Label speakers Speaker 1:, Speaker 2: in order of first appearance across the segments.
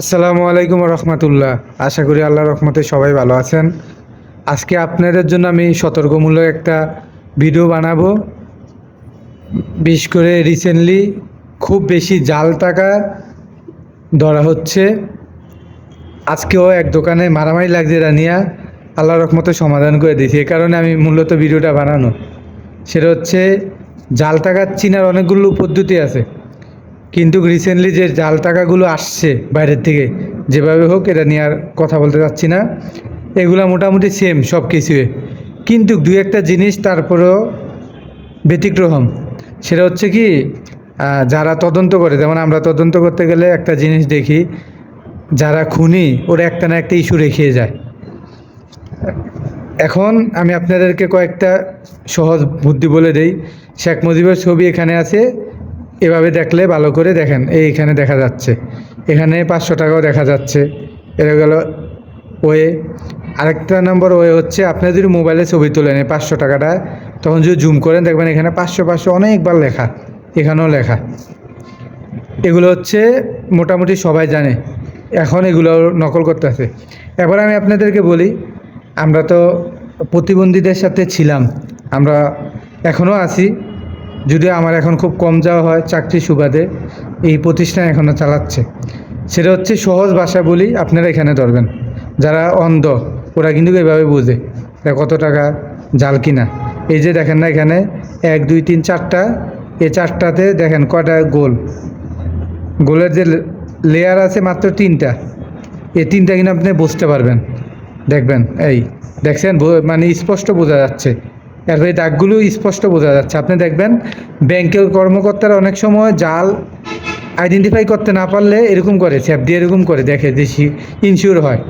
Speaker 1: আসসালামু আলাইকুম রহমতুল্লাহ। আশা করি আল্লাহর রহমতে সবাই ভালো আছেন। আজকে আপনাদের জন্য আমি সতর্কমূলক একটা ভিডিও বানাবো। বিশেষ করে রিসেন্টলি খুব বেশি জাল টাকা ধরা হচ্ছে। আজকেও এক দোকানে মারামারি লাগছে, এটা নিয়ে আল্লাহর রহমতে সমাধান করে দিয়েছি। এ কারণে আমি মূলত ভিডিওটা বানানো, সেটা হচ্ছে জাল টাকা চিনার অনেকগুলো পদ্ধতি আছে, কিন্তু রিসেন্টলি যে জাল টাকাগুলো আসছে বাইরের থেকে, যেভাবে হোক এটা নিয়ে আর কথা বলতে চাচ্ছি না। এগুলো মোটামুটি সেম সব কিছুই, কিন্তু দুই একটা জিনিস তারপরেও ব্যতিক্রম। সেটা হচ্ছে কি, যারা তদন্ত করে, যেমন আমরা তদন্ত করতে গেলে একটা জিনিস দেখি, যারা খুনি ওরা একটা না একটা ইস্যু রেখে যায়। এখন আমি আপনাদেরকে কয়েকটা সহজ বুদ্ধি বলে দেই। শেখ মুজিবের ছবি এখানে আছে, এভাবে দেখলে ভালো করে দেখেন, এইখানে দেখা যাচ্ছে, এখানে 500 টাকাও দেখা যাচ্ছে। এটা গেল ওয়ে। আরেকটা নম্বর ওয়ে হচ্ছে, আপনি যদি মোবাইলে ছবি তোলেন এই 500 টাকাটা, তখন যদি জুম করেন দেখবেন এখানে 500 500 অনেকবার লেখা, এখানেও লেখা। এগুলো হচ্ছে মোটামুটি সবাই জানে, এখন এগুলো নকল করতেছে। এবার আমি আপনাদেরকে বলি, আমরা তো প্রতিবন্ধীদের সাথে ছিলাম, আমরা এখনও আছি, যদিও আমার এখন খুব কম যাওয়া হয় চাকরির সুবাদে। এই প্রতিষ্ঠান এখনও চালাচ্ছে। সেটা হচ্ছে সহজ ভাষা বলি, আপনারা এখানে ধরবেন। যারা অন্ধ ওরা কিন্তু এভাবে বোঝে এটা কত টাকা জাল কিনা। এই যে দেখেন না, এখানে 1 2 3 4টা, এই 4টাতে দেখেন কয়টা গোল, গোলের যে লেয়ার আছে মাত্র 3টা। এই 3টা কিন্তু আপনি বুঝতে পারবেন, দেখবেন। এই দেখছেন, মানে স্পষ্ট বোঝা যাচ্ছে। এরপরে দাগগুলো স্পষ্ট বোঝা যাচ্ছে। আপনি দেখবেন ব্যাংকের কর্মকর্তারা অনেক সময় জাল আইডেন্টিফাই করতে না পারলে এরকম করে, ছ্যাপ দিয়ে এরকম করে দেখে, যে ইনশিওর হয়।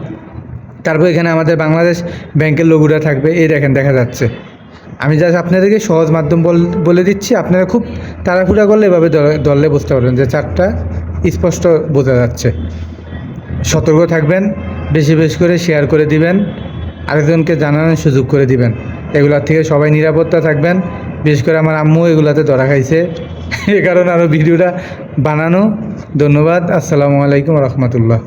Speaker 1: তারপর এখানে আমাদের বাংলাদেশ ব্যাংকের লোগোটা থাকবে, এই দেখেন দেখা যাচ্ছে। আমি জাস্ট আপনাদেরকে সহজ মাধ্যম বলে দিচ্ছি, আপনারা খুব তাড়াহুড়া করলে এভাবে ধরলে বুঝতে পারবেন যে 4টা স্পষ্ট বোঝা যাচ্ছে। সতর্ক থাকবেন, বেশি বেশি করে শেয়ার করে দিবেন, আরেকজনকে জানানোর সুযোগ করে দিবেন। এগুলার থেকে সবাই নিরাপত্তা থাকবেন। বিশেষ করে আমার আম্মু এগুলাতে ধরা খাইছে, এ কারণে আরও ভিডিওটা বানানো। ধন্যবাদ। আসসালামু আলাইকুম রহমতুল্লাহ।